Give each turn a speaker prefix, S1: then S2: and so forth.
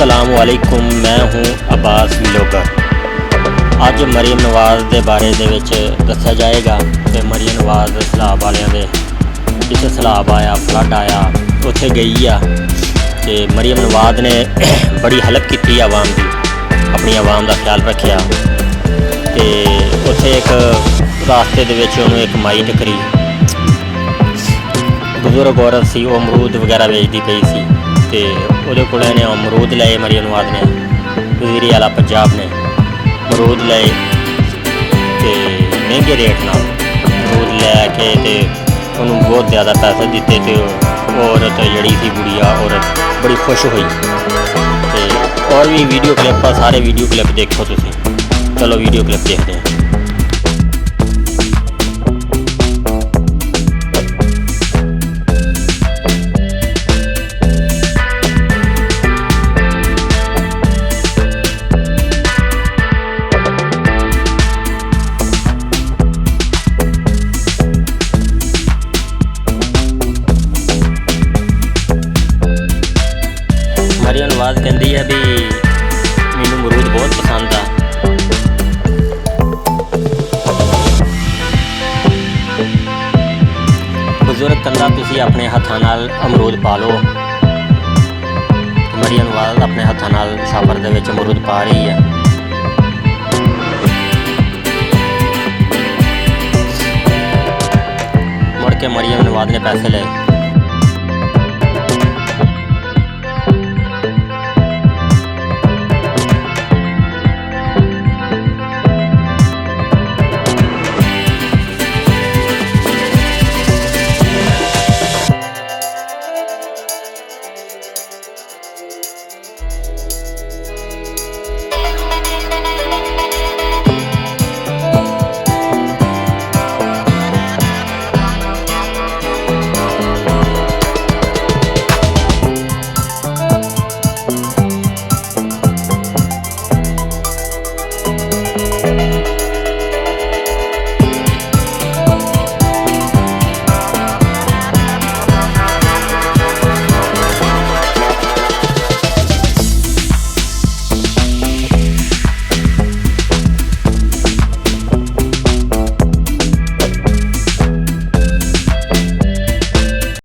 S1: السلام علیکم میں ہوں عباس لوگاج। ਅੱਜ ਮਰੀਮ ਨਵਾਜ਼ ਦੇ ਬਾਰੇ ਦੇ ਵਿੱਚ ਦੱਸਿਆ ਜਾਏਗਾ ਕਿ ਮਰੀਮ ਨਵਾਜ਼ ਸਲਾਬ ਵਾਲਿਆਂ ਦੇ ਜਿੱਥੇ ਸਲਾਬ ਆਇਆ, ਫਲੱਡ ਆਇਆ, ਉੱਥੇ ਗਈ ਆ ਤੇ ਮਰੀਮ ਨਵਾਜ਼ ਨੇ ਬੜੀ ਹੈਲਪ ਕੀਤੀ ਆਵਾਮ ਦੀ, ਆਪਣੀ ਆਵਾਮ ਦਾ ਖਿਆਲ ਰੱਖਿਆ ਤੇ ਉੱਥੇ ਇੱਕ ਰਾਸਤੇ ਦੇ ਵਿੱਚ ਉਹਨੂੰ ਇੱਕ ਮਾਈ ਟੱਕਰੀ, ਬਜ਼ੁਰਗ ਔਰਤ ਸੀ, ਉਹ ਅਮਰੂਦ ਵਗੈਰਾ ਵੇਚਦੀ ਪਈ ਸੀ ਤੇ ਉਹਦੇ ਕੋਲ ਇਹਨੇ ਅਮਰੂਦ ਲਏ। ਮਰੀਮ ਨਵਾਜ਼ ਨੇ, ਵਜ਼ੀਰ ਆਲਾ ਪੰਜਾਬ ਨੇ ਅਮਰੂਦ ਲਏ ਤੇ ਮਹਿੰਗੇ ਰੇਟ ਨਾਲ ਅਮਰੂਦ ਲੈ ਕੇ ਤੇ ਉਹਨੂੰ ਬਹੁਤ ਜ਼ਿਆਦਾ ਪੈਸੇ ਦਿੱਤੇ ਤੇ ਉਹ ਔਰਤ ਜਿਹੜੀ ਸੀ, ਗੁੜੀਆ ਔਰਤ, ਬੜੀ ਖੁਸ਼ ਹੋਈ। ਤੇ ਔਰ ਵੀ ਵੀਡੀਓ ਕਲਿੱਪ ਆ, ਸਾਰੇ ਵੀਡੀਓ ਕਲਿੱਪ ਦੇਖੋ ਤੁਸੀਂ। ਚਲੋ ਵੀਡੀਓ ਕਲਿੱਪ ਦੇਖਦੇ ਹਾਂ। ਮਰੀਮ ਨਵਾਜ਼ ਕਹਿੰਦੀ ਹੈ ਵੀ ਮੈਨੂੰ ਅਮਰੂਦ ਬਹੁਤ ਪਸੰਦ ਆ। ਬਜ਼ੁਰਗ ਕਹਿੰਦਾ ਤੁਸੀਂ ਆਪਣੇ ਹੱਥਾਂ ਨਾਲ ਅਮਰੂਦ ਪਾ ਲਓ। ਮਰੀਮ ਨਵਾਜ਼ ਆਪਣੇ ਹੱਥਾਂ ਨਾਲ ਸ਼ਾਪਰ ਦੇ ਵਿੱਚ ਅਮਰੂਦ ਪਾ ਰਹੀ ਹੈ। ਮੁੜ ਕੇ ਮਰੀਮ ਨਵਾਜ਼ ਨੇ ਪੈਸੇ ਲਏ।